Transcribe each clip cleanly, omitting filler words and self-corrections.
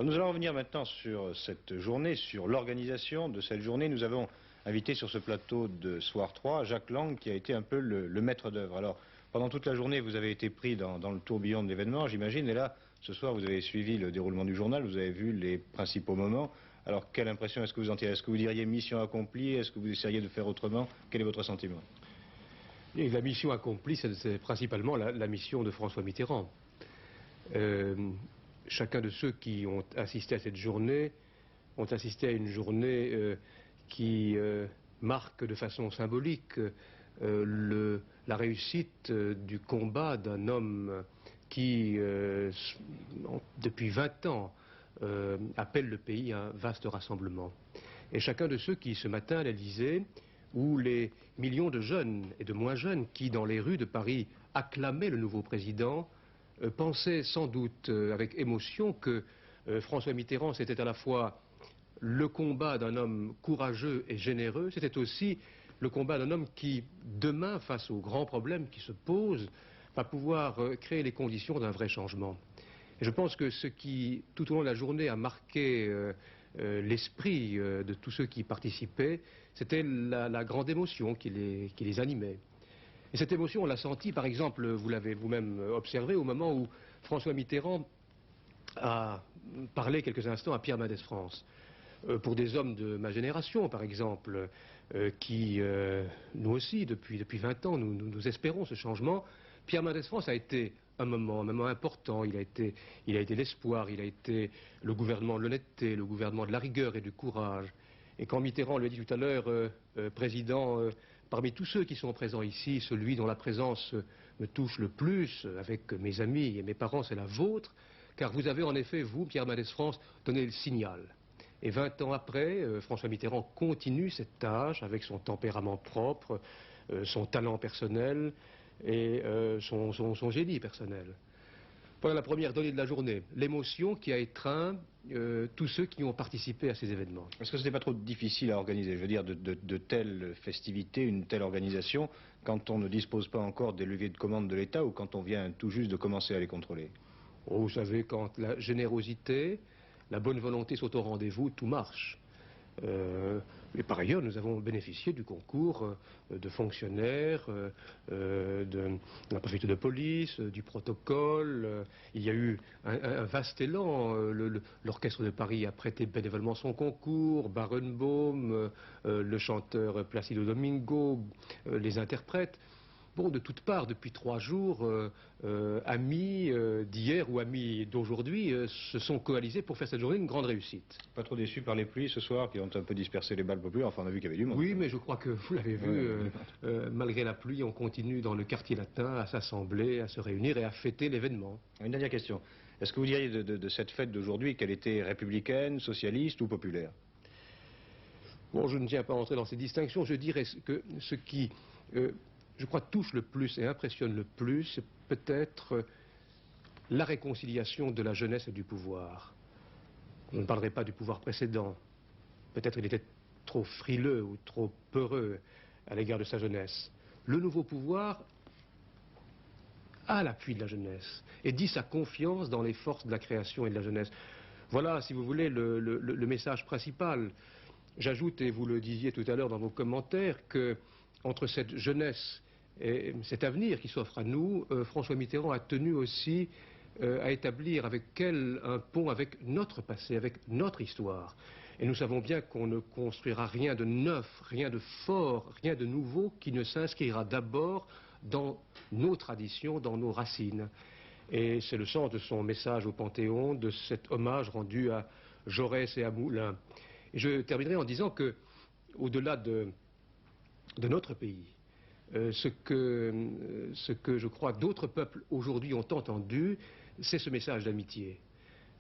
Nous allons revenir maintenant sur cette journée, sur l'organisation de cette journée. Nous avons invité sur ce plateau de Soir 3 Jacques Lang, qui a été un peu le maître d'œuvre. Alors, pendant toute la journée, vous avez été pris dans le tourbillon de l'événement, j'imagine, et là, ce soir, vous avez suivi le déroulement du journal, vous avez vu les principaux moments. Alors, quelle impression est-ce que vous en tirez? Est-ce que vous diriez mission accomplie? Est-ce que vous essayeriez de faire autrement? Quel est votre sentiment? Et la mission accomplie, c'est principalement la mission de François Mitterrand. Chacun de ceux qui ont assisté à cette journée ont assisté à une journée qui marque de façon symbolique la réussite du combat d'un homme qui, depuis 20 ans, appelle le pays à un vaste rassemblement. Et chacun de ceux qui, ce matin, à l'Élysée, ou les millions de jeunes et de moins jeunes qui, dans les rues de Paris, acclamaient le nouveau président, pensaient sans doute avec émotion que François Mitterrand, c'était à la fois le combat d'un homme courageux et généreux, c'était aussi le combat d'un homme qui, demain, face aux grands problèmes qui se posent, va pouvoir créer les conditions d'un vrai changement. Et je pense que ce qui, tout au long de la journée, a marqué l'esprit de tous ceux qui y participaient, c'était la grande émotion qui les animait. Et cette émotion, on l'a sentie, par exemple, vous l'avez vous-même observé, au moment où François Mitterrand a parlé quelques instants à Pierre Mendès France. Pour des hommes de ma génération, par exemple, qui, nous aussi, depuis 20 ans, nous espérons ce changement, Pierre Mendès France a été un moment important, il a été l'espoir, il a été le gouvernement de l'honnêteté, le gouvernement de la rigueur et du courage. Et quand Mitterrand lui a dit tout à l'heure, Président, parmi tous ceux qui sont présents ici, celui dont la présence me touche le plus, avec mes amis et mes parents, c'est la vôtre, car vous avez en effet, vous, Pierre Mendès France, donné le signal. Et 20 ans après, François Mitterrand continue cette tâche avec son tempérament propre, son talent personnel et son génie personnel. Voilà la première donnée de la journée, l'émotion qui a étreint tous ceux qui ont participé à ces événements. Est-ce que ce n'est pas trop difficile à organiser, je veux dire, de telles festivités, une telle organisation, quand on ne dispose pas encore des leviers de commande de l'État ou quand on vient tout juste de commencer à les contrôler? Oh, vous savez, quand la générosité, la bonne volonté sont au rendez-vous, tout marche. Et par ailleurs, nous avons bénéficié du concours de fonctionnaires, de la préfecture de police, du protocole. Il y a eu un vaste élan. L'Orchestre de Paris a prêté bénévolement son concours, Barenboim, le chanteur Placido Domingo, les interprètes. Bon, de toutes parts, depuis 3 jours, amis d'hier ou amis d'aujourd'hui se sont coalisés pour faire cette journée une grande réussite. Pas trop déçu par les pluies ce soir qui ont un peu dispersé les balles populaires? Enfin, on a vu qu'il y avait du monde. Oui, mais je crois que vous l'avez vu, malgré la pluie, on continue dans le quartier latin à s'assembler, à se réunir et à fêter l'événement. Une dernière question. Est-ce que vous diriez de cette fête d'aujourd'hui qu'elle était républicaine, socialiste ou populaire? Bon, je ne tiens pas à entrer dans ces distinctions. Je dirais que ce qui, je crois, touche le plus et impressionne le plus, c'est peut-être la réconciliation de la jeunesse et du pouvoir. On ne parlerait pas du pouvoir précédent. Peut-être il était trop frileux ou trop peureux à l'égard de sa jeunesse. Le nouveau pouvoir a l'appui de la jeunesse et dit sa confiance dans les forces de la création et de la jeunesse. Voilà, si vous voulez, le message principal. J'ajoute, et vous le disiez tout à l'heure dans vos commentaires, que entre cette jeunesse et cet avenir qui s'offre à nous, François Mitterrand a tenu aussi à établir avec elle un pont avec notre passé, avec notre histoire. Et nous savons bien qu'on ne construira rien de neuf, rien de fort, rien de nouveau qui ne s'inscrira d'abord dans nos traditions, dans nos racines. Et c'est le sens de son message au Panthéon, de cet hommage rendu à Jaurès et à Moulin. Et je terminerai en disant que, au-delà de notre pays, ce que je crois d'autres peuples aujourd'hui ont entendu, c'est ce message d'amitié.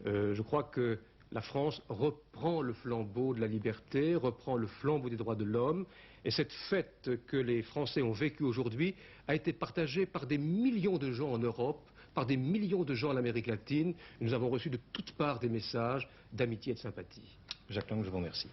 Je crois que la France reprend le flambeau de la liberté, reprend le flambeau des droits de l'homme, et cette fête que les Français ont vécue aujourd'hui a été partagée par des millions de gens en Europe, par des millions de gens en Amérique latine. Nous avons reçu de toutes parts des messages d'amitié et de sympathie. Jacques Lang, je vous remercie.